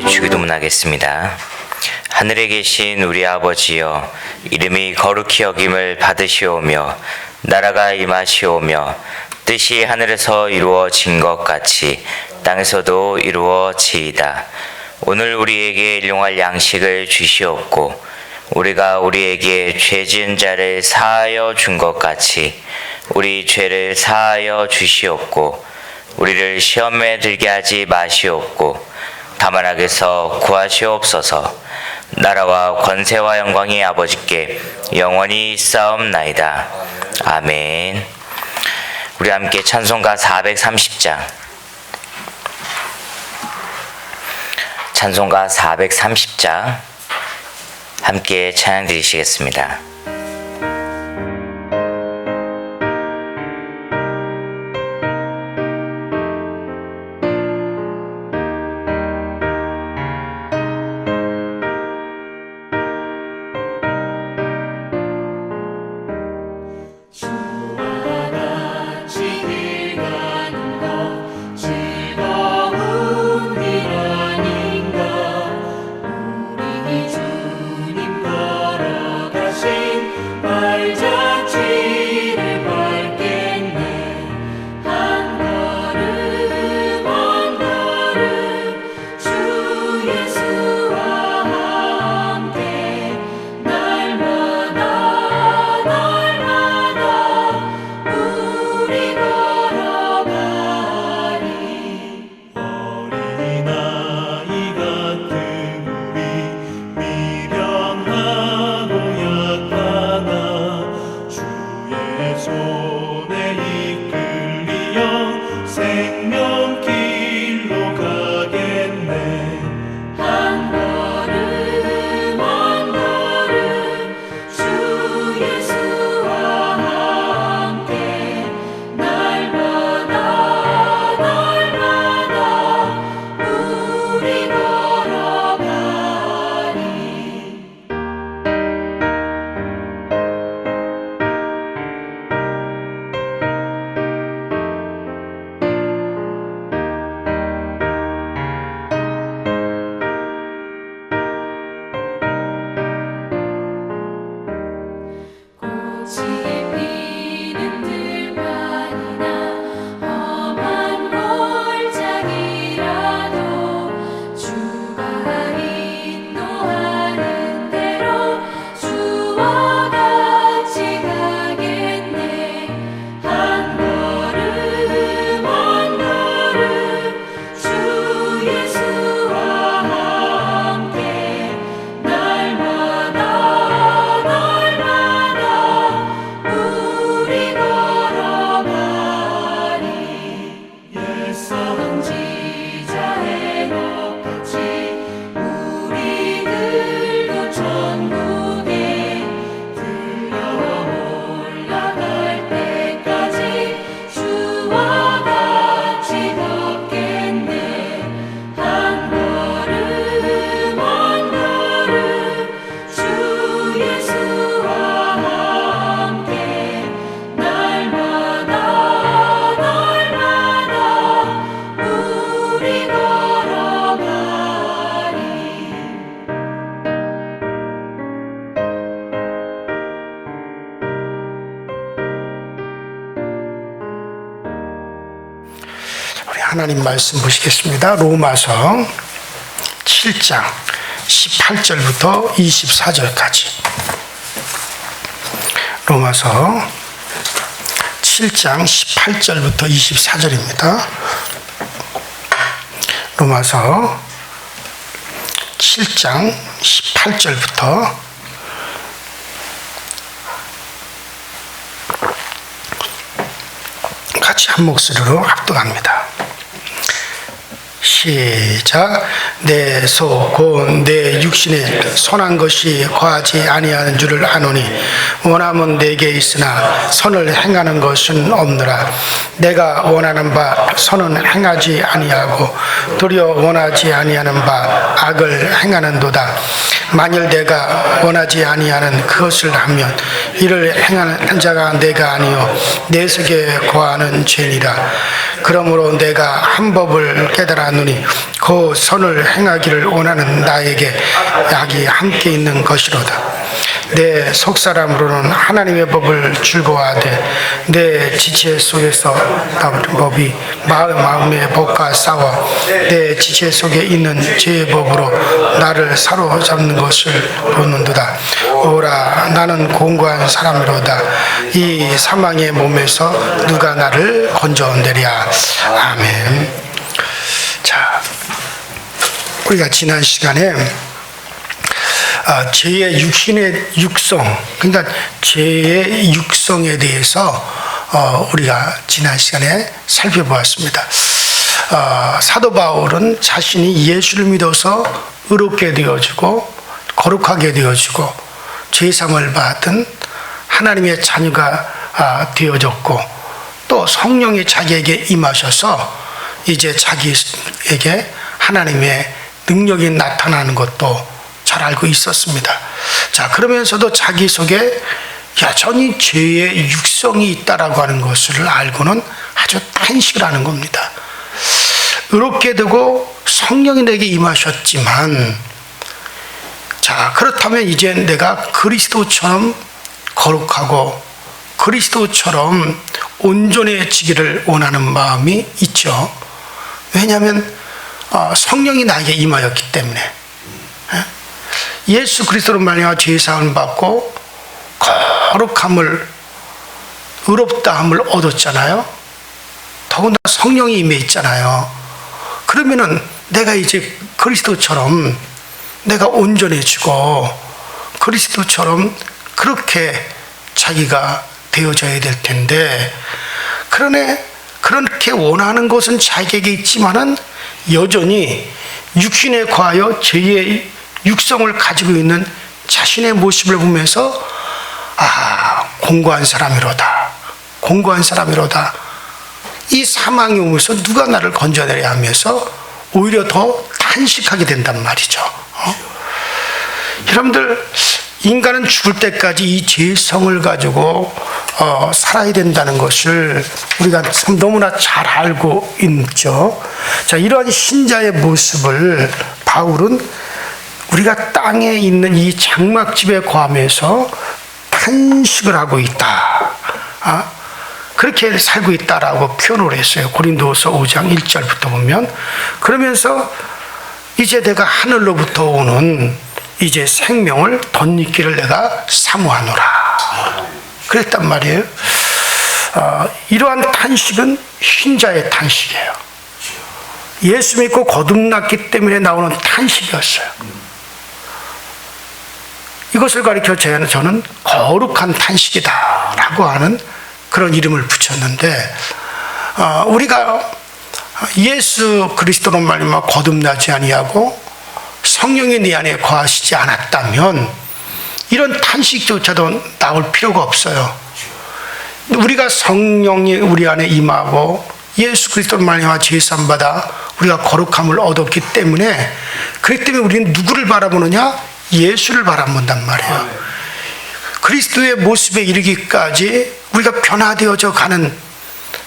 주기도문하겠습니다. 하늘에 계신 우리 아버지여, 이름이 거룩히 여김을 받으시오며 나라가 임하시오며 뜻이 하늘에서 이루어진 것 같이 땅에서도 이루어지이다. 오늘 우리에게 일용할 양식을 주시옵고 우리가 우리에게 죄 지은 자를 사하여 준 것 같이 우리 죄를 사하여 주시옵고 우리를 시험에 들게 하지 마시옵고 다만 악에서 구하시옵소서. 나라와 권세와 영광이 아버지께 영원히 있사옵나이다. 아멘. 우리 함께 찬송가 430장, 찬송가 430장 함께 찬양 드리시겠습니다. 하나님 말씀 보시겠습니다. 로마서 7장 18절부터 24절까지. 로마서 7장 18절부터 24절입니다. 로마서 7장 18절부터 같이 한 목소리로 합독합니다. 시작. 내 속 곧 내 육신에 선한 것이 거하지 아니하는 줄을 아노니 원함은 내게 있으나 선을 행하는 것은 없느라. 내가 원하는 바 선은 행하지 아니하고 도리어 원하지 아니하는 바 악을 행하는도다. 만일 내가 원하지 아니하는 그것을 하면 이를 행하는 자가 내가 아니요 내 속에 거하는 죄니라. 그러므로 내가 한 법을 깨달았노니 여전히 그 선을 행하기를 원하는 나에게 약이 함께 있는 것이로다. 내 속사람으로는 하나님의 법을 즐거워하되 내 지체 속에서 나오는 법이 마음의 법과 싸워 내 지체 속에 있는 죄의 법으로 나를 사로잡는 것을 보는도다. 오라, 나는 공고한 사람이로다. 이 사망의 몸에서 누가 나를 건져내랴. 아멘. 자, 우리가 지난 시간에 죄의 육신의 육성, 그러니까 죄의 육성에 대해서 우리가 지난 시간에 살펴보았습니다. 사도 바울은 자신이 예수를 믿어서 의롭게 되어지고 거룩하게 되어지고 죄사함을 받은 하나님의 자녀가 되어졌고 또 성령이 자기에게 임하셔서 이제 자기에게 하나님의 능력이 나타나는 것도 잘 알고 있었습니다. 자, 그러면서도 자기 속에 여전히 죄의 육성이 있다라고 하는 것을 알고는 아주 탄식을 하는 겁니다. 의롭게 되고 성령이 내게 임하셨지만, 자, 그렇다면 이제 내가 그리스도처럼 거룩하고 그리스도처럼 온전해지기를 원하는 마음이 있죠. 왜냐하면 성령이 나에게 임하였기 때문에. 예수 그리스도로 말미암아 죄 사함을 받고 거룩함을, 의롭다함을 얻었잖아요. 더군다나 성령이 임해 있잖아요. 그러면은 내가 이제 그리스도처럼 내가 온전해지고 그리스도처럼 그렇게 자기가 되어져야 될 텐데, 그러네, 그렇게 원하는 것은 자기에게 있지만은 여전히 육신에 과하여 죄의 육성을 가지고 있는 자신의 모습을 보면서 공고한 사람이로다, 공고한 사람이로다, 이 사망이 오면서 누가 나를 건져내려 하면서 오히려 더 탄식하게 된단 말이죠. 여러분들, 인간은 죽을 때까지 이 죄성을 가지고 살아야 된다는 것을 우리가 참 너무나 잘 알고 있죠. 자, 이러한 신자의 모습을 바울은 우리가 땅에 있는 이 장막집에 거하면서 탄식을 하고 있다, 그렇게 살고 있다라고 표현을 했어요. 고린도서 5장 1절부터 보면. 그러면서 이제 내가 하늘로부터 오는 이제 생명을 덧입기를 내가 사모하노라, 그랬단 말이에요. 이러한 탄식은 흰자의 탄식이에요. 예수 믿고 거듭났기 때문에 나오는 탄식이었어요. 이것을 가리켜 저는 거룩한 탄식이다 라고 하는 그런 이름을 붙였는데, 우리가 예수 그리스도로 말미암아 거듭나지 아니하고 성령이 내 안에 거하시지 않았다면 이런 탄식조차도 나올 필요가 없어요. 우리가 성령이 우리 안에 임하고 예수 그리스도로 말미암아 죄사함 받아 우리가 거룩함을 얻었기 때문에, 그렇기 때문에 우리는 누구를 바라보느냐? 예수를 바라본단 말이에요. 그리스도의 모습에 이르기까지 우리가 변화되어져 가는,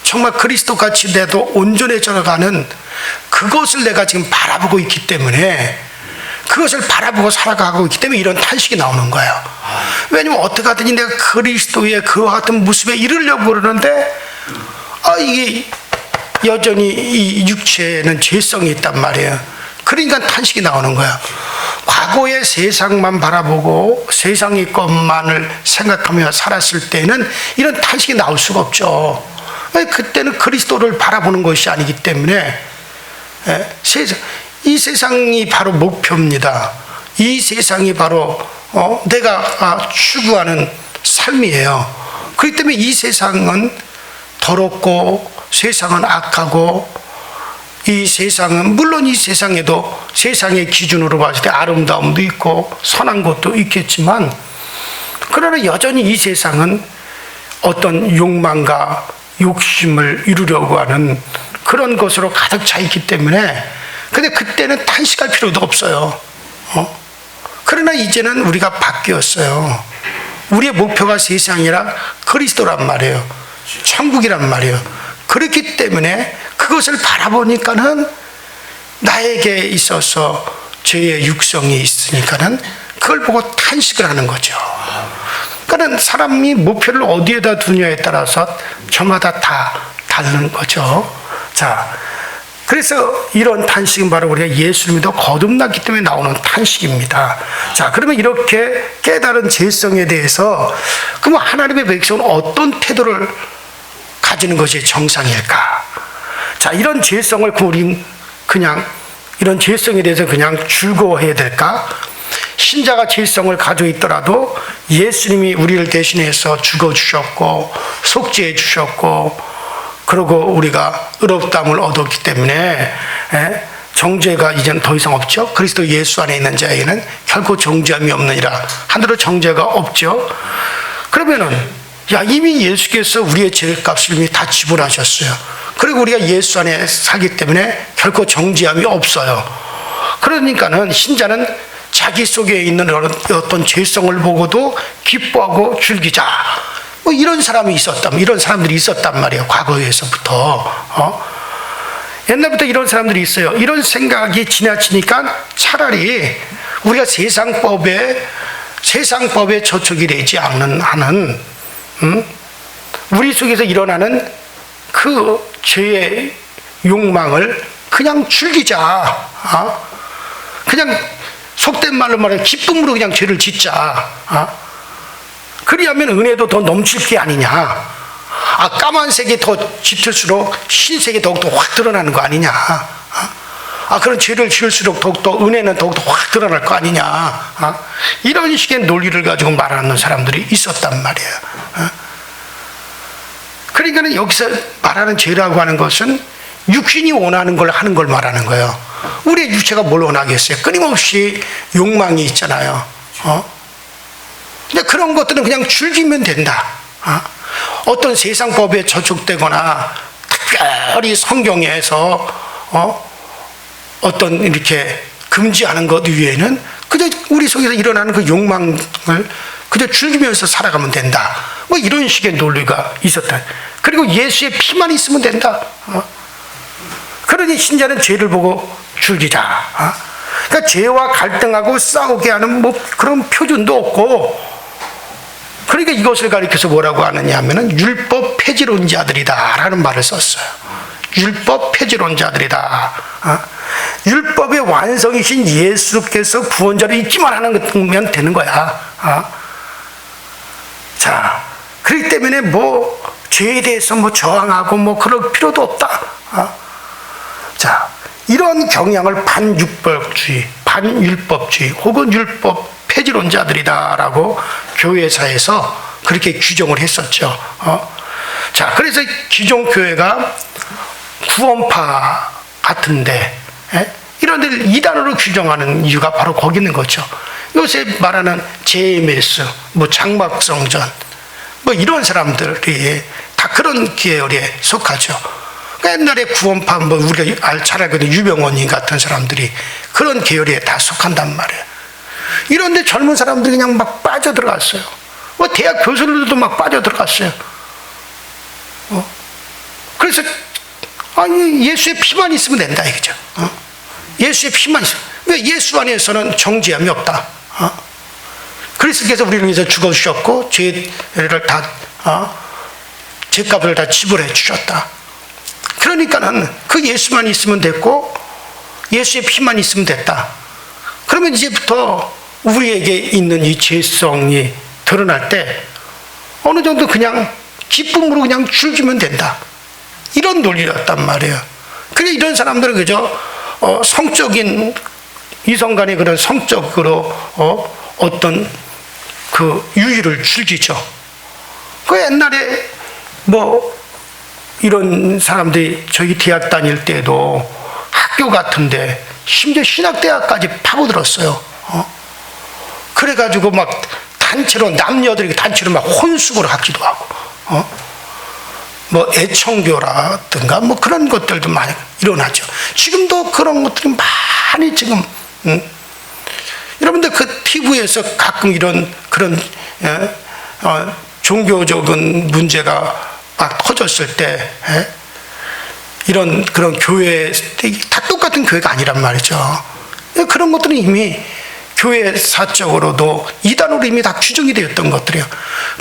정말 그리스도같이 돼도 온전해져 가는 그것을 내가 지금 바라보고 있기 때문에, 그것을 바라보고 살아가고 있기 때문에 이런 탄식이 나오는 거예요. 왜냐면 어떻게 하든지 내가 그리스도의 그와 같은 모습에 이르려고 그러는데 이게 여전히 이 육체에는 죄성이 있단 말이에요. 그러니까 탄식이 나오는 거야. 과거의 세상만 바라보고 세상의 것만을 생각하며 살았을 때는 이런 탄식이 나올 수가 없죠. 그때는 그리스도를 바라보는 것이 아니기 때문에, 이 세상이 바로 목표입니다. 이 세상이 바로 내가 추구하는 삶이에요. 그렇기 때문에 이 세상은 더럽고 세상은 악하고, 이 세상은 물론 이 세상에도 세상의 기준으로 봤을 때 아름다움도 있고 선한 것도 있겠지만, 그러나 여전히 이 세상은 어떤 욕망과 욕심을 이루려고 하는 그런 것으로 가득 차 있기 때문에, 근데 그때는 탄식할 필요도 없어요. 그러나 이제는 우리가 바뀌었어요. 우리의 목표가 세상이라 그리스도란 말이에요. 천국이란 말이에요. 그렇기 때문에 그것을 바라보니까는 나에게 있어서 죄의 육성이 있으니까는 그걸 보고 탄식을 하는 거죠. 그러니까 사람이 목표를 어디에다 두냐에 따라서 저마다 다 다른 거죠. 자, 그래서 이런 탄식은 바로 우리가 예수를 믿어 거듭났기 때문에 나오는 탄식입니다. 자, 그러면 이렇게 깨달은 죄성에 대해서 그럼 하나님의 백성은 어떤 태도를 가지는 것이 정상일까? 자, 이런 죄성을 우리 그냥 이런 죄성에 대해서 그냥 즐거워해야 될까? 신자가 죄성을 가지고 있더라도 예수님이 우리를 대신해서 죽어주셨고 속죄해 주셨고 그리고 우리가 의롭다함을 얻었기 때문에 정죄가 이제는 더 이상 없죠. 그리스도 예수 안에 있는 자에게는 결코 정죄함이 없느니라. 하늘로 정죄가 없죠. 그러면은 이미 예수께서 우리의 죄값을 이미 다 지불하셨어요. 그리고 우리가 예수 안에 살기 때문에 결코 정죄함이 없어요. 그러니까는 신자는 자기 속에 있는 어떤 죄성을 보고도 기뻐하고 즐기자. 뭐 이런 사람이 있었단, 이런 사람들이 있었단 말이에요. 과거에서부터. 옛날부터 이런 사람들이 있어요. 이런 생각이 지나치니까 차라리 우리가 세상법에 저촉이 되지 않는 하는, 우리 속에서 일어나는 그 죄의 욕망을 그냥 즐기자. 그냥 속된 말로 말해 기쁨으로 그냥 죄를 짓자. 그리하면 은혜도 더 넘칠 게 아니냐. 까만색이 더 짙을수록 흰색이 더욱더 확 드러나는 거 아니냐. 그런 죄를 지을수록 더욱더 은혜는 더욱더 확 드러날 거 아니냐. 이런 식의 논리를 가지고 말하는 사람들이 있었단 말이에요. 그러니까 여기서 말하는 죄라고 하는 것은 육신이 원하는 걸 하는 걸 말하는 거예요. 우리의 육체가 뭘 원하겠어요? 끊임없이 욕망이 있잖아요. 근데 그런 것들은 그냥 즐기면 된다. 어떤 세상 법에 저촉되거나 특별히 성경에서 어떤 이렇게 금지하는 것 위에는 그저 우리 속에서 일어나는 그 욕망을 그저 즐기면서 살아가면 된다. 뭐 이런 식의 논리가 있었다. 그리고 예수의 피만 있으면 된다. 그러니 신자는 죄를 보고 즐기자. 그러니까 죄와 갈등하고 싸우게 하는 뭐 그런 표준도 없고, 그러니까 이것을 가리켜서 뭐라고 하느냐 하면은 율법 폐지론자들이다라는 말을 썼어요. 율법 폐지론자들이다. 율법의 완성이신 예수께서 구원자로 있기만 하면 되는 거야. 자, 그렇기 때문에 뭐 죄에 대해서 뭐 저항하고 뭐 그럴 필요도 없다. 자, 이런 경향을 반율법주의 혹은 율법 폐지론자들이다라고 교회사에서 그렇게 규정을 했었죠. 자, 그래서 기존 교회가 구원파 같은데 이런 데를 이단으로 규정하는 이유가 바로 거기 있는 거죠. 요새 말하는 JMS, 뭐 장막성전, 뭐 이런 사람들이 다 그런 계열에 속하죠. 옛날에 구원파, 뭐 우리가 잘 알거든, 유병원님 같은 사람들이 그런 계열에 다 속한단 말이에요. 이런데 젊은 사람들이 그냥 막 빠져들어갔어요. 뭐 대학 교수들도 막 빠져들어갔어요. 그래서 예수의 피만 있으면 된다 이거죠. 예수의 피만 있으면, 왜 예수 안에서는 정죄함이 없다. 그리스도께서 우리를 위해서 죽어주셨고 죄를 다 죄값을 다 지불해 주셨다. 그러니까는 그 예수만 있으면 됐고 예수의 피만 있으면 됐다. 그러면 이제부터 우리에게 있는 이 죄성이 드러날 때 어느 정도 그냥 기쁨으로 그냥 즐기면 된다. 이런 논리였단 말이에요. 그래, 이런 사람들은 그저 성적인 이성 간의 그런 성적으로 어떤 그 유의를 즐기죠. 그 옛날에 뭐 이런 사람들이 저희 대학 다닐 때도 학교 같은데 심지어 신학대학까지 파고들었어요. 그래가지고 막 단체로, 남녀들이 단체로 막 혼숙을 하기도 하고, 뭐 애청교라든가 뭐 그런 것들도 많이 일어나죠. 지금도 그런 것들이 많이 지금, 여러분들 그 TV에서 가끔 이런 그런 종교적인 문제가 막 터졌을 때 이런 그런 교회 다 똑같은 교회가 아니란 말이죠. 그런 것들은 이미 교회사적으로도 이단으로 이미 다 규정이 되었던 것들이에요.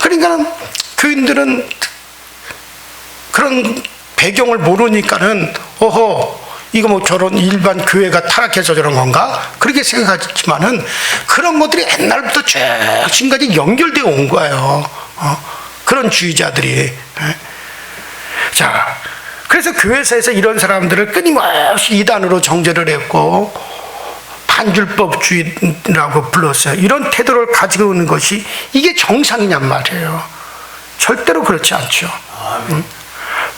그러니까 교인들은 그런 배경을 모르니까는 이거 뭐 저런 일반 교회가 타락해서 저런 건가? 그렇게 생각하지만은 그런 것들이 옛날부터 쭉 지금까지 연결되어 온 거예요. 그런 주의자들이. 자, 그래서 교회사에서 이런 사람들을 끊임없이 이단으로 정죄를 했고 반율법주의라고 불렀어요. 이런 태도를 가지고 있는 것이 이게 정상이냔 말이에요. 절대로 그렇지 않죠.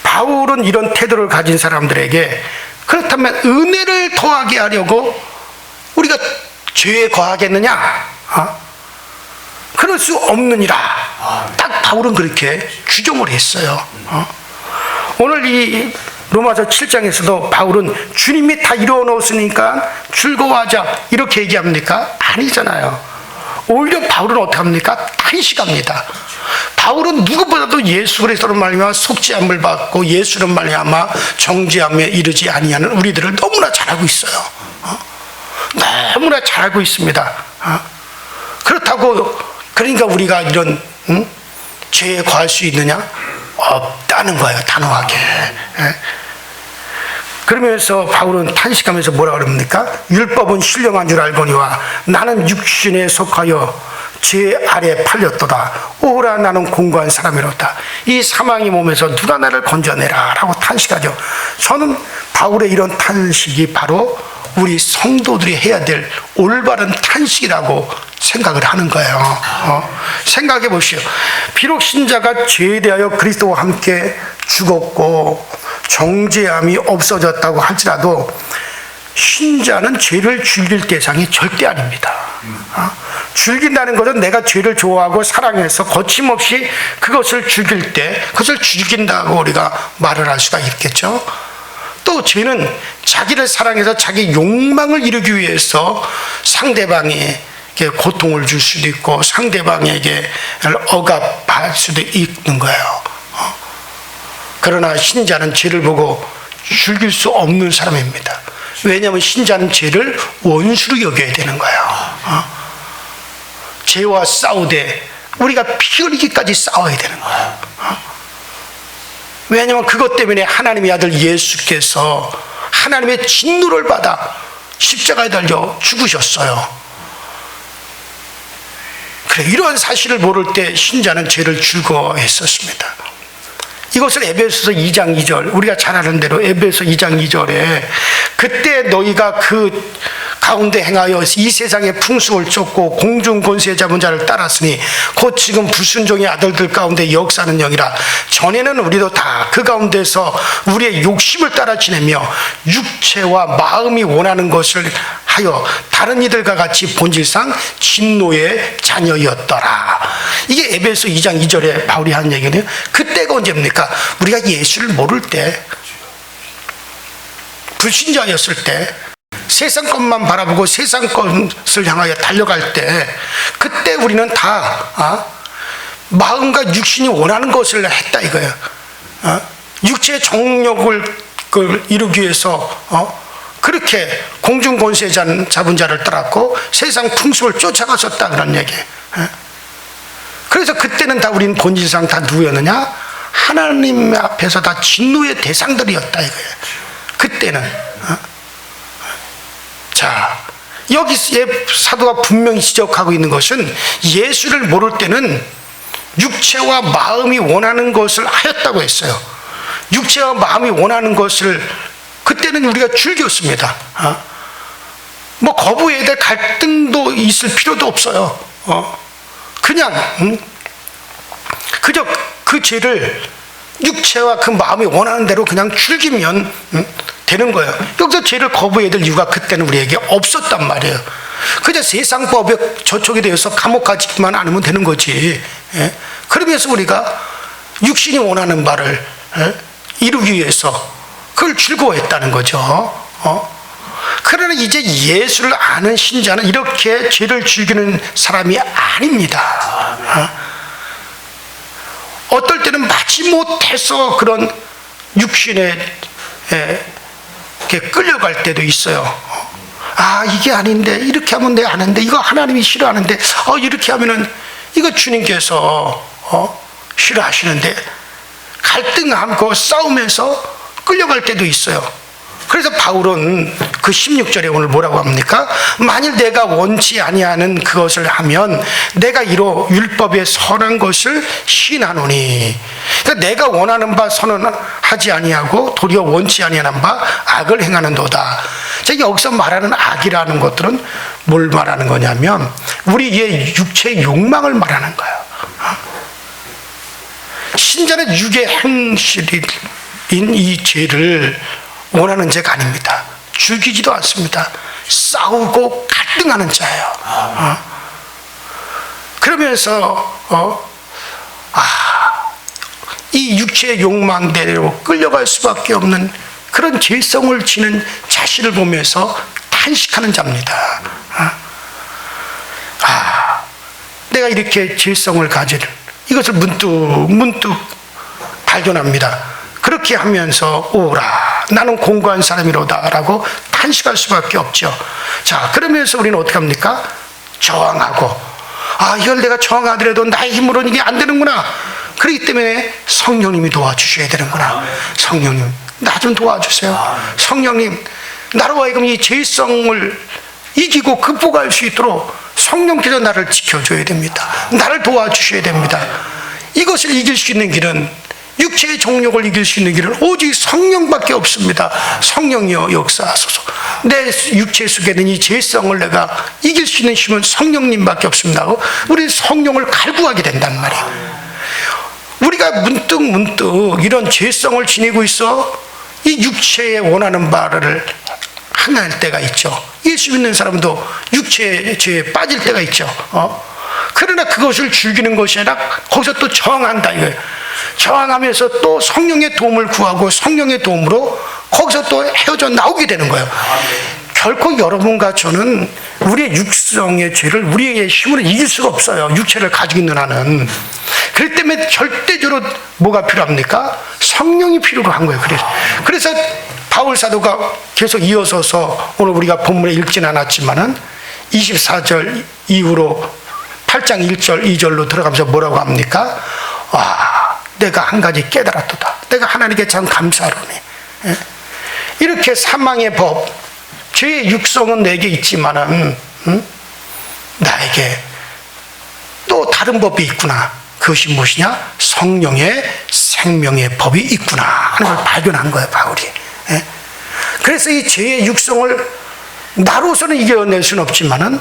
바울은 이런 태도를 가진 사람들에게 그렇다면 은혜를 더하게 하려고 우리가 죄에 거하겠느냐? 그럴 수 없느니라. 딱 바울은 그렇게 규정을 했어요. 오늘 이 로마서 7장에서도 바울은 주님이 다 이루어 놓았으니까 즐거워하자 이렇게 얘기합니까? 아니잖아요. 오히려 바울은 어떻게 합니까? 탄식합니다. 바울은 누구보다도 예수 그리스도로 말미암아 속죄함을 받고 예수로 말미암아 정죄함에 이르지 아니하는 우리들을 너무나 잘 알고 있어요. 너무나 잘 알고 있습니다. 그렇다고 그러니까 우리가 이런 죄에 거할 수 있느냐? 없다는 거예요. 단호하게. 그러면서 바울은 탄식하면서 뭐라 그럽니까? 율법은 신령한 줄 알거니와 나는 육신에 속하여 죄 아래 팔렸도다. 오라 나는 공고한 사람이로다. 이 사망의 몸에서 누가 나를 건져내라 라고 탄식하죠. 저는 바울의 이런 탄식이 바로 우리 성도들이 해야 될 올바른 탄식이라고 생각을 하는 거예요. 생각해 보시오. 비록 신자가 죄에 대하여 그리스도와 함께 죽었고 정죄함이 없어졌다고 할지라도 신자는 죄를 즐길 대상이 절대 아닙니다. 즐긴다는 것은 내가 죄를 좋아하고 사랑해서 거침없이 그것을 즐길 때 그것을 즐긴다고 우리가 말을 할 수가 있겠죠. 또 죄는 자기를 사랑해서 자기 욕망을 이루기 위해서 상대방에게 고통을 줄 수도 있고 상대방에게 억압할 수도 있는 거예요. 그러나 신자는 죄를 보고 즐길 수 없는 사람입니다. 왜냐하면 신자는 죄를 원수로 여겨야 되는 거예요. 죄와 싸우되 우리가 피 흘리기까지 싸워야 되는 거예요. 왜냐하면 그것 때문에 하나님의 아들 예수께서 하나님의 진노를 받아 십자가에 달려 죽으셨어요. 그래, 이런 사실을 모를 때 신자는 죄를 즐거워했었습니다. 이것을 에베소서 2장 2절 우리가 잘 아는 대로 에베소 2장 2절에 그때 너희가 그 가운데 행하여 이 세상의 풍습을 쫓고 공중 권세 잡은 자를 따랐으니 곧 지금 불순종의 아들들 가운데 역사는 영이라. 전에는 우리도 다 그 가운데서 우리의 욕심을 따라 지내며 육체와 마음이 원하는 것을 하여 다른 이들과 같이 본질상 진노의 자녀였더라. 이게 에베소 2장 2절에 바울이 하는 얘기는 그때가 언제입니까? 우리가 예수를 모를 때, 불신자였을 때, 세상 것만 바라보고 세상 것을 향하여 달려갈 때, 그때 우리는 다 마음과 육신이 원하는 것을 했다 이거예요. 육체의 정욕을 이루기 위해서 그렇게 공중 권세 잡은 자를 따랐고 세상 풍습을 쫓아갔었다 그런 얘기예요. 그래서 그때는 다 우리는 본질상 다 누구였느냐? 하나님 앞에서 다 진노의 대상들이었다 이거예요. 그때는. 자, 여기 사도가 분명히 지적하고 있는 것은 예수를 모를 때는 육체와 마음이 원하는 것을 하였다고 했어요. 육체와 마음이 원하는 것을 그때는 우리가 즐겼습니다. 뭐 거부해야 될 갈등도 있을 필요도 없어요. 그냥 그저 그 죄를 육체와 그 마음이 원하는 대로 그냥 즐기면 되는 거예요. 여기서 죄를 거부해야 될 이유가 그때는 우리에게 없었단 말이에요. 그저 세상법에 저촉이 되어서 감옥 가지만 않으면 되는 거지. 그러면서 우리가 육신이 원하는 바를 이루기 위해서 그걸 즐거워했다는 거죠. 그러나 이제 예수를 아는 신자는 이렇게 죄를 즐기는 사람이 아닙니다. 어떨 때는 마지못해서 그런 육신의 이렇게 끌려갈 때도 있어요. 아, 이게 아닌데, 이렇게 하면 내 아는데, 이거 하나님이 싫어하는데, 이렇게 하면은, 이거 주님께서, 싫어하시는데, 갈등하고 싸우면서 끌려갈 때도 있어요. 그래서 바울은 그 16절에 오늘 뭐라고 합니까? 만일 내가 원치 아니하는 그것을 하면 내가 이로 율법의 선한 것을 시인하노니, 그러니까 내가 원하는 바 선언하지 아니하고 도리어 원치 아니하는 바 악을 행하는도다. 자, 여기서 말하는 악이라는 것들은 뭘 말하는 거냐면 우리의 육체의 욕망을 말하는 거예요. 신자는 육의 행실인 이 죄를 원하는 자가 아닙니다. 죽이지도 않습니다. 싸우고 갈등하는 자예요. 그러면서 이 육체의 욕망대로 끌려갈 수밖에 없는 그런 죄성을 지닌 자신을 보면서 탄식하는 자입니다. 내가 이렇게 죄성을 가진 이것을 문득 발견합니다. 그렇게 하면서 오라, 나는 공고한 사람이로다 라고 탄식할 수밖에 없죠. 자, 그러면서 우리는 어떻게 합니까? 저항하고, 이걸 내가 저항하더라도 나의 힘으로는 이게 안 되는구나. 그렇기 때문에 성령님이 도와주셔야 되는구나. 성령님, 나 좀 도와주세요. 성령님, 나로 하여금 이 죄성을 이기고 극복할 수 있도록 성령께서 나를 지켜줘야 됩니다. 나를 도와주셔야 됩니다. 이것을 이길 수 있는 길은, 육체의 정욕을 이길 수 있는 길은 오직 성령밖에 없습니다. 성령이여 역사하소서. 내 육체 속에는 이 죄성을 내가 이길 수 있는 힘은 성령님밖에 없습니다. 우리 성령을 갈구하게 된단 말이에요. 우리가 문득 이런 죄성을 지니고 있어 이 육체에 원하는 바를 행할 때가 있죠. 예수 믿는 사람도 육체의 죄에 빠질 때가 있죠. 그러나 그것을 즐기는 것이 아니라 거기서 또 저항한다 이거예요. 저항하면서 또 성령의 도움을 구하고 성령의 도움으로 거기서 또 헤어져 나오게 되는 거예요. 결코 여러분과 저는 우리의 육성의 죄를 우리의 힘으로 이길 수가 없어요. 육체를 가지고 있는 한은. 그렇기 때문에 절대적으로 뭐가 필요합니까? 성령이 필요로 한 거예요. 그래서 바울 사도가 계속 이어서서 오늘 우리가 본문에 읽진 않았지만은 24절 이후로 8장 1절 2절로 들어가면서 뭐라고 합니까? 내가 한 가지 깨달았도다. 내가 하나님께 참 감사하노니. 이렇게 사망의 법, 죄의 육성은 내게 있지만은 나에게 또 다른 법이 있구나. 그것이 무엇이냐? 성령의 생명의 법이 있구나 하는 걸 발견한 거예요, 바울이. 그래서 이 죄의 육성을 나로서는 이겨낼 수는 없지만은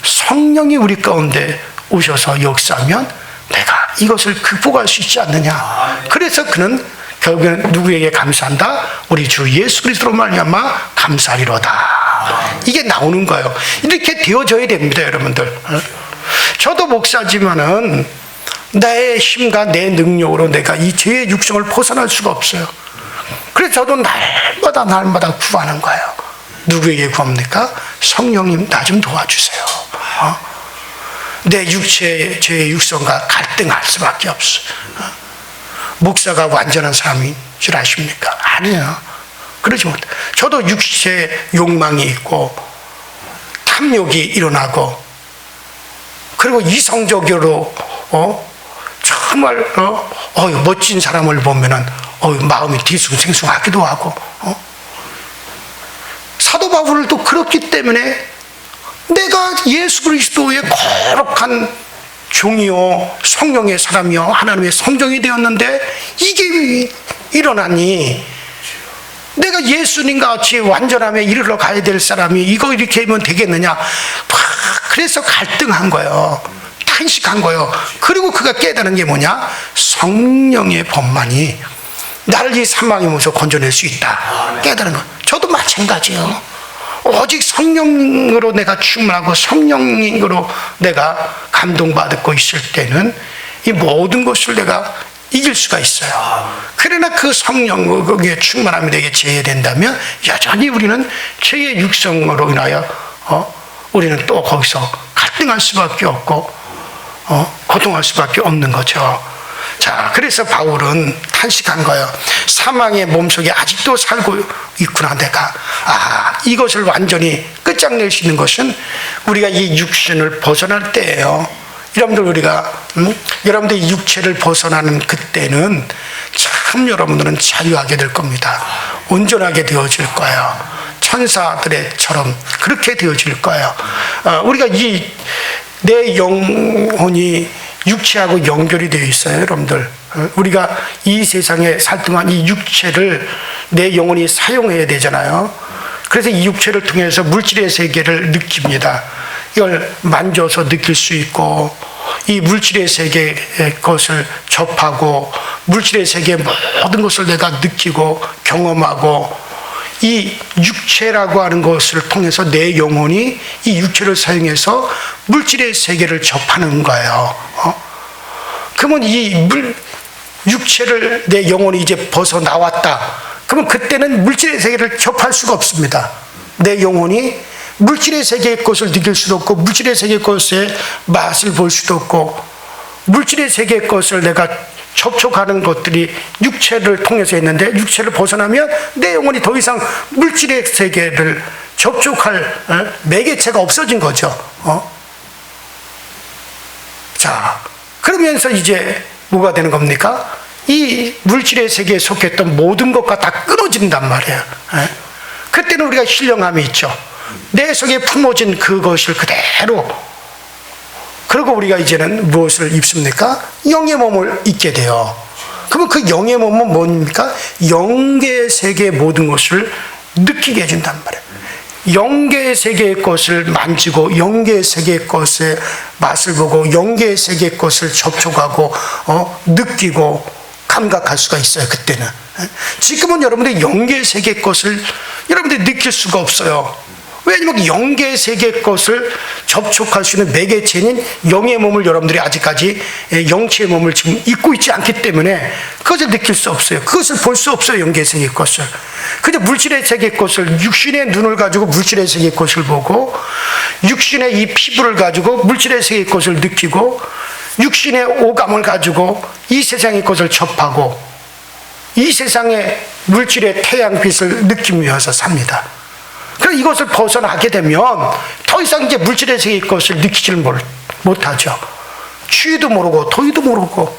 성령이 우리 가운데 오셔서 역사하면 내가 이것을 극복할 수 있지 않느냐. 그래서 그는 결국에는 누구에게 감사한다? 우리 주 예수 그리스도로 말미암아 감사하리로다. 이게 나오는 거예요. 이렇게 되어져야 됩니다, 여러분들. 저도 목사지만은 나의 힘과 내 능력으로 내가 이 죄의 육성을 벗어날 수가 없어요. 그래서 저도 날마다 구하는 거예요. 누구에게 구합니까? 성령님, 나 좀 도와주세요. 내 육체의 죄의 육성과 갈등할 수밖에 없어. 목사가 완전한 사람인 줄 아십니까? 아니에요. 그러지 못해. 저도 육체의 욕망이 있고 탐욕이 일어나고 그리고 이성적으로 정말 멋진 사람을 보면은 마음이 뒤숭생숭하기도 하고 사도 바울도 그렇기 때문에 내가 예수 그리스도의 거룩한 종이요 성령의 사람이요 하나님의 성정이 되었는데 이게 일어나니 내가 예수님과 같이 완전함에 이르러 가야 될 사람이 이거 이렇게 하면 되겠느냐. 그래서 갈등한 거예요. 탄식한 거예요. 그리고 그가 깨달은 게 뭐냐? 성령의 법만이 나를 이 사망의 몸에서 건져낼 수 있다. 깨달은 거. 저도 마찬가지예요. 오직 성령으로 내가 충만하고 성령으로 내가 감동받고 있을 때는 이 모든 것을 내가 이길 수가 있어요. 그러나 그 성령의 충만함이 내게 제외된다면 여전히 우리는 죄의 육성으로 인하여 우리는 또 거기서 갈등할 수밖에 없고 고통할 수밖에 없는 거죠. 자, 그래서 바울은 탄식한 거예요. 사망의 몸속에 아직도 살고 있구나, 내가. 이것을 완전히 끝장낼 수 있는 것은 우리가 이 육신을 벗어날 때예요. 여러분들 이 육체를 벗어나는 그때는 참 여러분들은 자유하게 될 겁니다. 온전하게 되어질 거예요. 천사들처럼 그렇게 되어질 거예요. 우리가 내 영혼이 육체하고 연결이 되어 있어요, 여러분들. 우리가 이 세상에 살 동안 이 육체를 내 영혼이 사용해야 되잖아요. 그래서 이 육체를 통해서 물질의 세계를 느낍니다. 이걸 만져서 느낄 수 있고, 이 물질의 세계의 것을 접하고, 물질의 세계의 모든 것을 내가 느끼고 경험하고, 이 육체라고 하는 것을 통해서 내 영혼이 이 육체를 사용해서 물질의 세계를 접하는 거예요. 그러면 이 육체를 내 영혼이 이제 벗어나왔다. 그러면 그때는 물질의 세계를 접할 수가 없습니다. 내 영혼이 물질의 세계의 것을 느낄 수도 없고, 물질의 세계의 것의 맛을 볼 수도 없고, 물질의 세계의 것을 내가 접촉하는 것들이 육체를 통해서 했는데, 육체를 벗어나면 내 영혼이 더 이상 물질의 세계를 접촉할 매개체가 없어진 거죠. 자, 그러면서 이제 뭐가 되는 겁니까? 이 물질의 세계에 속했던 모든 것과 다 끊어진단 말이에요. 그때는 우리가 신령함이 있죠. 내 속에 품어진 그것을 그대로, 그리고 우리가 이제는 무엇을 입습니까? 영의 몸을 입게 돼요. 그러면 그 영의 몸은 뭡니까? 영계의 세계의 모든 것을 느끼게 해준단 말이에요. 영계의 세계의 것을 만지고, 영계의 세계의 것의 맛을 보고, 영계의 세계의 것을 접촉하고, 느끼고 감각할 수가 있어요, 그때는. 지금은 여러분들 영계의 세계의 것을 여러분들이 느낄 수가 없어요. 왜냐하면 영계 세계의 것을 접촉할 수 있는 매개체인 영의 몸을 여러분들이 아직까지 영체의 몸을 지금 입고 있지 않기 때문에 그것을 느낄 수 없어요. 그것을 볼 수 없어요, 영계 세계의 것을. 그저 물질의 세계의 것을, 육신의 눈을 가지고 물질의 세계의 것을 보고, 육신의 이 피부를 가지고 물질의 세계의 것을 느끼고, 육신의 오감을 가지고 이 세상의 것을 접하고, 이 세상의 물질의 태양빛을 느끼면서 삽니다. 그래서 이것을 벗어나게 되면 더 이상 이제 물질의 세계의 것을 느끼지를 못하죠. 추위도 모르고 더위도 모르고,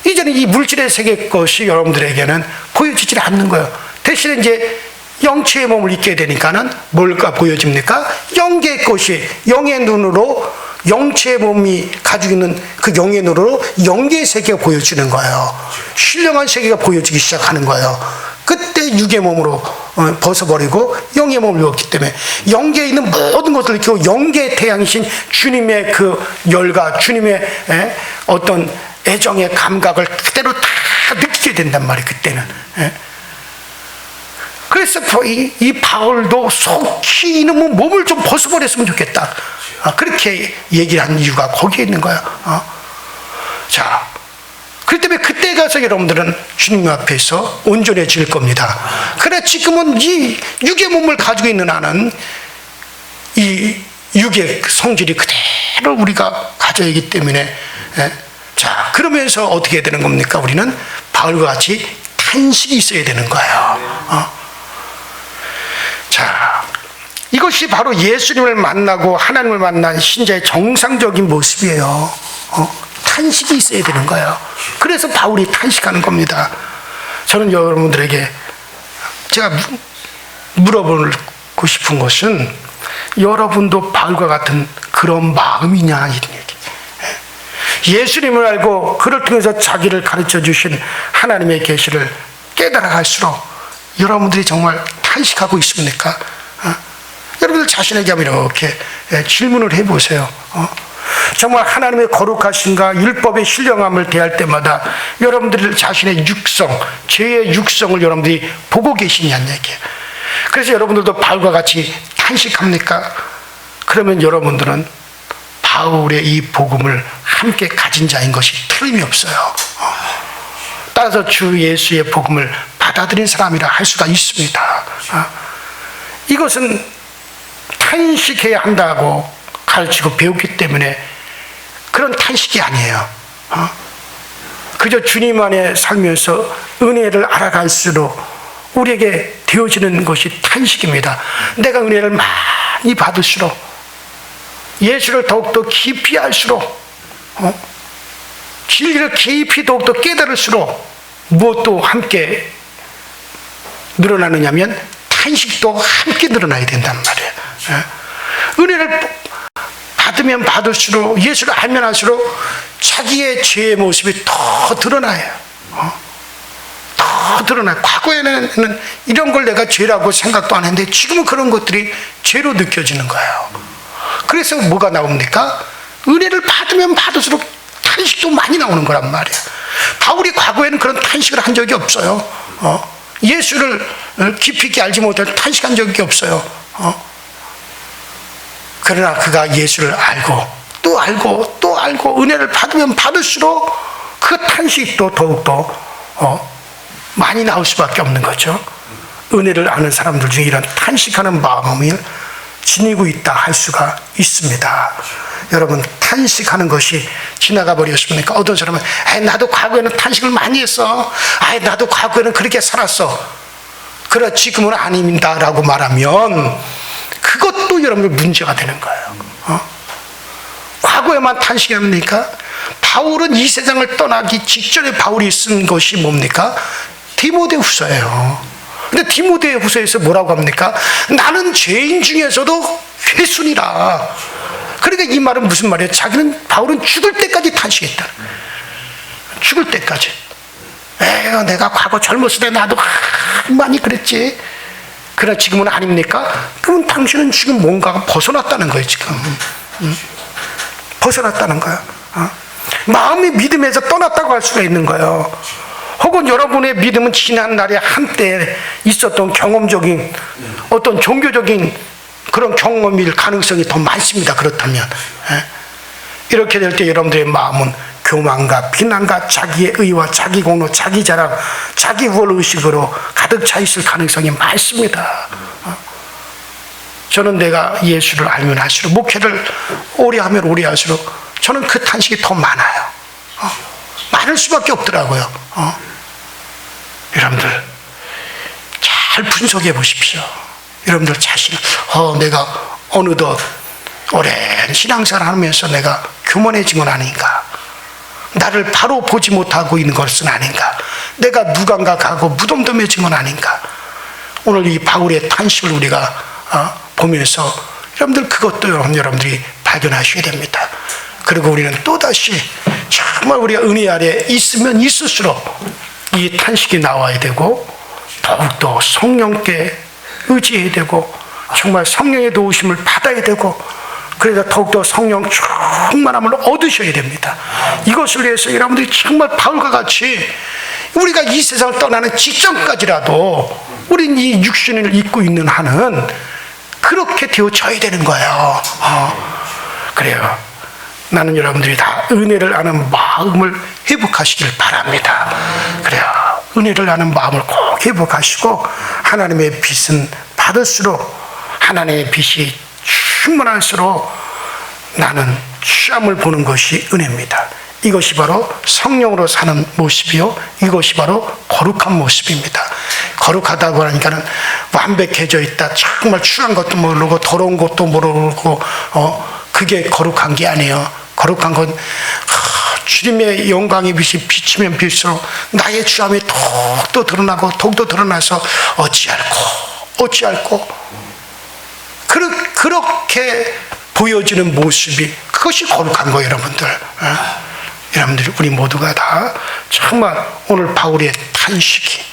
이제는 이 물질의 세계의 것이 여러분들에게는 보여지질 않는 거예요. 대신에 이제 영체의 몸을 입게 되니까는 뭘까 보여집니까? 영계의 것이, 영의 눈으로, 영체의 몸이 가지고 있는 그 영의 눈으로 영계의 세계가 보여지는 거예요. 신령한 세계가 보여지기 시작하는 거예요. 그때 육의 몸으로 벗어버리고 영의 몸을 입었기 때문에 영계에 있는 모든 것을 느끼고, 영계의 태양이신 주님의 그 열과 주님의 어떤 애정의 감각을 그대로 다 느끼게 된단 말이에요, 그때는. 그래서 이 바울도 속히 이놈의 몸을 좀 벗어버렸으면 좋겠다. 그렇게 얘기를 한 이유가 거기에 있는 거야. 자, 그렇기 때문에 그때 가서 여러분들은 주님 앞에서 온전해질 겁니다. 그래, 지금은 이 육의 몸을 가지고 있는 나는 이 육의 성질이 그대로 우리가 가져야 하기 때문에, 자, 그러면서 어떻게 되는 겁니까? 우리는 바울과 같이 탄식이 있어야 되는 거예요. 자, 이것이 바로 예수님을 만나고 하나님을 만난 신자의 정상적인 모습이에요. 탄식이 있어야 되는 거예요. 그래서 바울이 탄식하는 겁니다. 저는 여러분들에게 제가 물어보고 싶은 것은, 여러분도 바울과 같은 그런 마음이냐, 이런 얘기. 예수님을 알고 그를 통해서 자기를 가르쳐 주신 하나님의 계시를 깨달아갈수록 여러분들이 정말 탄식하고 있습니까? 여러분들 자신에게 한번 이렇게 질문을 해보세요. 정말 하나님의 거룩하신가, 율법의 신령함을 대할 때마다 여러분들 자신의 육성, 죄의 육성을 여러분들이 보고 계시냐는 얘기예요. 그래서 여러분들도 바울과 같이 탄식합니까? 그러면 여러분들은 바울의 이 복음을 함께 가진 자인 것이 틀림이 없어요. 따라서 주 예수의 복음을 받아들인 사람이라 할 수가 있습니다. 이것은 탄식해야 한다고 가르치고 배웠기 때문에 그런 탄식이 아니에요. 그저 주님 안에 살면서 은혜를 알아갈수록 우리에게 되어지는 것이 탄식입니다. 내가 은혜를 많이 받을수록, 예수를 더욱더 깊이 알수록, 진리를 깊이 더욱더 깨달을수록 무엇도 함께 늘어나느냐면 탄식도 함께 늘어나야 된단 말이에요. 은혜를 받으면 받을수록, 예수를 알면 알수록 자기의 죄의 모습이 더 드러나요. 더 드러나요. 과거에는 이런 걸 내가 죄라고 생각도 안 했는데 지금은 그런 것들이 죄로 느껴지는 거예요. 그래서 뭐가 나옵니까? 은혜를 받으면 받을수록 탄식도 많이 나오는 거란 말이에요. 바울이 과거에는 그런 탄식을 한 적이 없어요. 예수를 깊이 있게 알지 못해 탄식한 적이 없어요. 그러나 그가 예수를 알고 또 알고 또 알고 은혜를 받으면 받을수록 그 탄식도 더욱더 많이 나올 수밖에 없는 거죠. 은혜를 아는 사람들 중에 이런 탄식하는 마음이 지니고 있다 할 수가 있습니다. 여러분, 탄식하는 것이 지나가 버렸습니까? 어떤 사람은 나도 과거에는 탄식을 많이 했어. 나도 과거에는 그렇게 살았어. 그러나 지금은 아닙니다 라고 말하면 그것도 여러분들 문제가 되는 거예요. 과거에만 탄식합니까? 바울은 이 세상을 떠나기 직전에 바울이 쓴 것이 뭡니까? 디모데후서예요. 근데 디모데후서에서 뭐라고 합니까? 나는 죄인 중에서도 회순이라. 그러니까 이 말은 무슨 말이에요? 바울은 죽을 때까지 탄식했다. 죽을 때까지. 내가 과거 젊었을 때 나도 많이 그랬지. 그러나 지금은 아닙니까? 그러면 당신은 지금 뭔가가 벗어났다는 거예요, 지금. 벗어났다는 거야. 마음이 믿음에서 떠났다고 할 수가 있는 거예요. 혹은 여러분의 믿음은 지난 날에 한때 있었던 경험적인 어떤 종교적인 그런 경험일 가능성이 더 많습니다. 그렇다면 이렇게 될 때 여러분들의 마음은 교만과 비난과 자기의 의와 자기 공로, 자기 자랑, 자기 우월의식으로 가득 차 있을 가능성이 많습니다. 저는 내가 예수를 알면 알수록, 목회를 오래 하면 오래 할수록 저는 그 탄식이 더 많아요. 많을 수밖에 없더라고요. 여러분들 잘 분석해 보십시오. 여러분들 자신을 내가 어느덧 오랜 신앙생활 하면서 내가 교만해진 건 아닌가, 나를 바로 보지 못하고 있는 것은 아닌가, 내가 무감각하고 무덤덤해진 건 아닌가. 오늘 이 바울의 탄식을 우리가 보면서 여러분들 그것도 여러분들이 발견하셔야 됩니다. 그리고 우리는 또다시 정말 우리가 은혜 아래 있으면 있을수록 이 탄식이 나와야 되고, 더욱더 성령께 의지해야 되고, 정말 성령의 도우심을 받아야 되고, 그래서 더욱더 성령 충만함을 얻으셔야 됩니다. 이것을 위해서 여러분들이 정말 바울과 같이 우리가 이 세상을 떠나는 직전까지라도 우린 이 육신을 입고 있는 한은 그렇게 되어져야 되는 거예요. 그래요. 나는 여러분들이 다 은혜를 아는 마음을 회복하시길 바랍니다. 그래요. 은혜를 아는 마음을 꼭 회복하시고, 하나님의 빛은 받을수록, 하나님의 빛이 충만할수록 나는 취함을 보는 것이 은혜입니다. 이것이 바로 성령으로 사는 모습이요, 이것이 바로 거룩한 모습입니다. 거룩하다고 하니까는 완벽해져 있다, 정말 추한 것도 모르고 더러운 것도 모르고 그게 거룩한 게 아니에요. 거룩한 건 주님의 영광의 빛이 비치면 비칠수록 나의 추함이 더욱더 드러나고 더욱더 드러나서 어찌할꼬 그렇게 보여지는 모습이, 그것이 거룩한 거예요. 여러분들 우리 모두가 다 정말 오늘 바울의 탄식이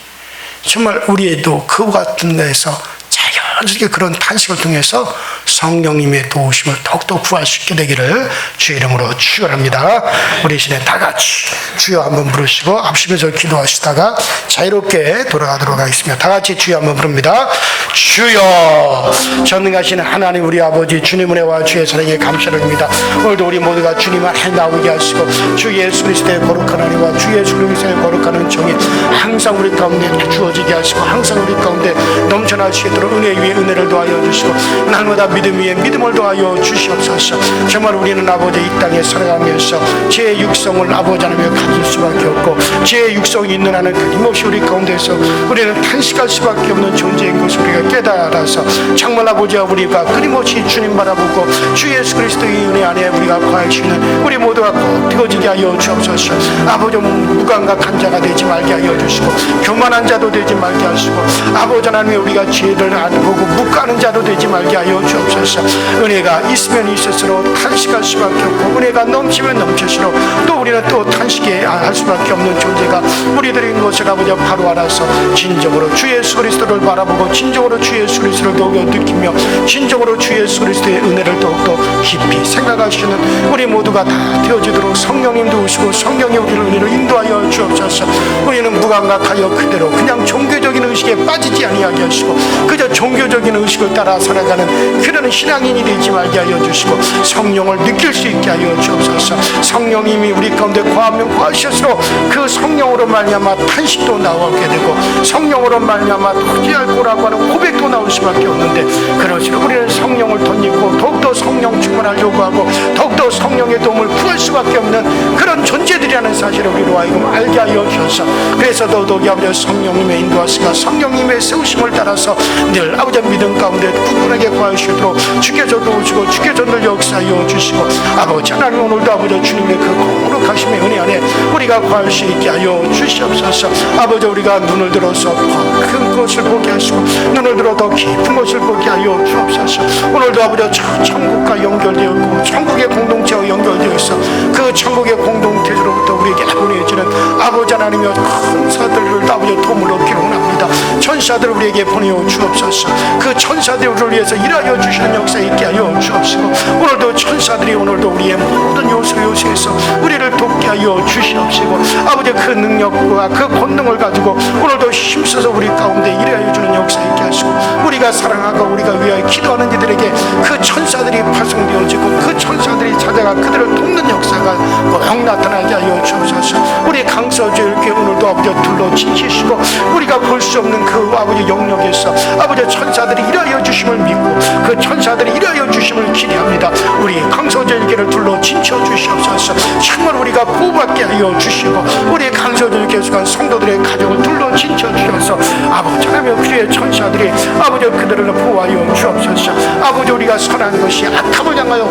정말 우리에도 그와 같은 데에서 자연스럽게 그런 탄식을 통해서 성령님의 도우심을 더욱더 구할 수 있게 되기를 주의 이름으로 축원합니다. 우리 시내 다 같이 주여 한번 부르시고 합심해서 기도하시다가 자유롭게 돌아가도록 하겠습니다. 다 같이 주여 한번 부릅니다. 주여, 전능하신 하나님 우리 아버지, 주님 은혜와 주의 사랑에 감사드립니다. 오늘도 우리 모두가 주님 안에 나오게 하시고 주 예수 그리스도의 거룩한 은혜와 주 예수 그리스도의 거룩한 은총이 항상 우리 가운데 주어지게 하시고, 항상 우리 가운데 넘쳐날 수 있도록 은혜 위에 은혜를 더하여 주시고, 날마다 믿음 위에 믿음을 더하여 주시옵소서. 정말 우리는 아버지 이 땅에 살아가면서 제 육성을 아버지 하나님에 가질 수밖에 없고 제 육성이 있는 한은 끊임없이 우리 가운데서 우리는 탄식할 수밖에 없는 존재인 것을 우리가 깨달아서 정말 아버지와 우리가 끊임없이 주님 바라보고 주 예수 그리스도의 은혜 안에 우리가 거할 수 있는 우리 모두가 꼭 되어지게 하여 주옵소서. 아버지 무감각한 자가 되지 말게 하여 주시고 교만한 자도 되지 말게 하시고 아버지 하나님의 우리가 죄를 안 보고 묵가는 자도 되지 말게 하여 주옵소서. 은혜가 있으면 있을수록 탄식할 수밖에 없고 은혜가 넘치면 넘칠수록 또 우리는 또 탄식해 할 수밖에 없는 존재가 우리들인 것을 아버지 바로 알아서 진정으로 주 예수 그리스도를 바라보고 진정으로 주 예수 그리스도를 더욱 느끼며 진정으로 주 예수 그리스도의 은혜를 더욱더 깊이 생각하시는 우리 모두가 다 되어지도록 성령님도 오시고 성령이 우리를 은혜로 인도하여 주옵소서. 우리는 무감각하여 그대로 그냥 종교적인 의식에 빠지지 아니하게 하시고 그저 종교적인 의식을 따라 살아가는 그런 신앙인이 되지 말게 하여 주시고 성령을 느낄 수 있게 하여 주옵소서. 성령님이 우리 가운데 거하면 거하실수록 그 성령으로 말미암아 탄식도 나오게 되고 성령으로 말미암아 토지할거라고 하는 고백도 나올 수밖에 없는데 그럴수록 우리는 성령을 덧입고 더욱더 성령 충만하려고 하고 더욱더 성령의 도움을 구할 수밖에 없는 그런 존재들이라는 사실을 우리로 하여금 알게 하여 주셔서 그래서 더더욱 아버지 성령님의 인도하시가 성령님의 세우심을 따라서 늘 아버지 믿음 가운데 굳건하게 구하시도록 주께서도 오시고 주께서 늘 역사하여 주시고 아버지 하나님 오늘도 아버지 주님의 그 거룩하심의 은혜 안에 우리가 구할 수 있게 하여 주시옵소서. 아버지 우리가 눈을 들어서 더 큰 것을 보게 하시고 눈을 들어 더 깊은 것을 보게 하여 주옵소서. 오늘도 아버지 저 천국과 연결되어 있고 천국의 공동체와 연결되어 있어 그 천국의 공동체로부터 우리에게 보내주는 아버지 하나님의 큰 사들을 아버지 도움을 얻기를 원합니다. 천사들을 우리에게 보내어 주옵소서. 그 천사들이 우리를 위해서 일하여 주시는 역사 있게 하여 주옵시고 오늘도 천사들이 오늘도 우리의 모든 요소에서 우리를 돕게 하여 주시옵시고 아버지 그 능력과 그 권능을 가지고 오늘도 힘써서 우리 가운데 일하여 주는 역사 있게 하시고 우리가 사랑하고 우리가 위하여 기도하는 이들에게 그 천사들이 파송되어지고 그 천사들이 찾아가 그들을 돕는 역사가 꼭 나타나게 하여 주옵소서. 우리 강서주일께 오늘도 아버지 둘러 지키시고 우리가 볼 수 없는 그 아버지 영역에서 아버지 천사들이 일하여 주심을 믿고 그 천사들이 일하여 주심을 기대합니다. 우리 강서주일께를 둘러 지켜 주시옵소서. 정말 우리가 보호받게 하여 주시고 우리 강서주일께 속한 성도들의 가족을 둘러 지켜 주셔서 아버지 하나님 그의 천사들이 아버지 그들을 보호하여 주옵소서. 아버지 우리가 선한 것이 악함을 향하여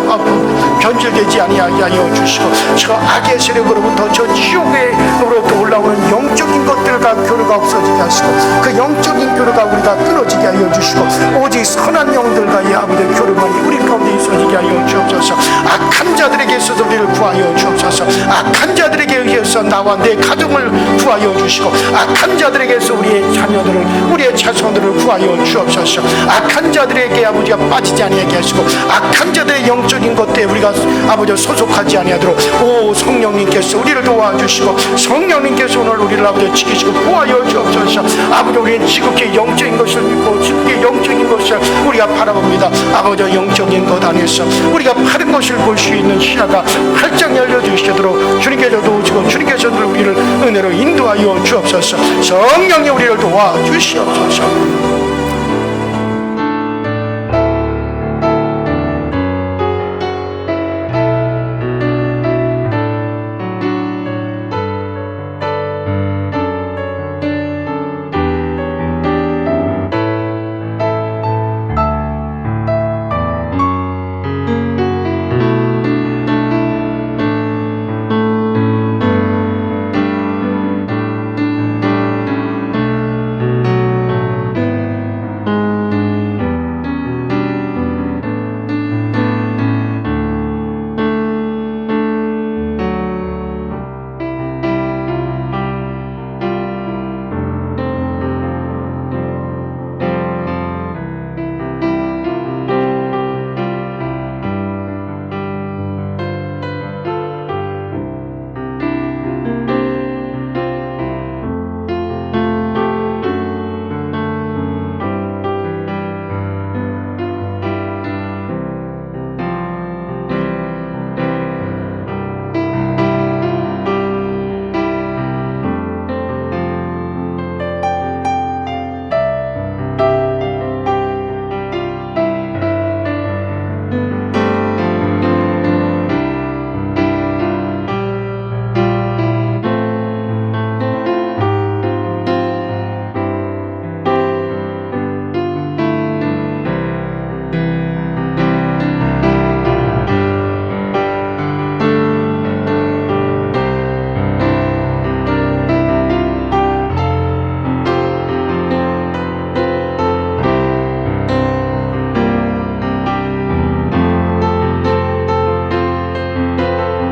변질되지 아니하게 하여 주시고 저 악의 세력으로부터 저 지옥으로부터 올라오는 영적인 것들과 교류가 없어지게 하시고 그 영적인 교류가 우리가 끊어지게 하여 주시고 오직 선한 영들과의 아버지 교류만이 우리 가운데 있어지게 하여 주옵소서. 악한 자들에게 있어서 우리를 구하여 주옵소서. 악한 자들에게 의해서 나와 내 가정을 구하여 주시고 악한 자들에게서 우리의 자녀들을 우리의 자손들을 구하여 주옵소서. 악한 자들에게 아버지가 빠지지 아니하게 하시고 악한 자들의 영적인 것들에 우리가 아버지 소속하지 아니하도록 오 성령님께서 우리를 도와주시고 성령님께서 오늘 우리를 아버지 지키시고 보호하여 주옵소서. 아버지 우리는 지극히 영적인 것을 믿고 지극히 영적인 것을 우리가 바라봅니다. 아버지 영적인 것 안에서 우리가 바른 것을 볼 수 있는 시야가 활짝 열려주시도록 주님께서 도우시고 주님께서 우리를 은혜로 인도하여 주옵소서. 성령이 우리를 도와주시옵소서.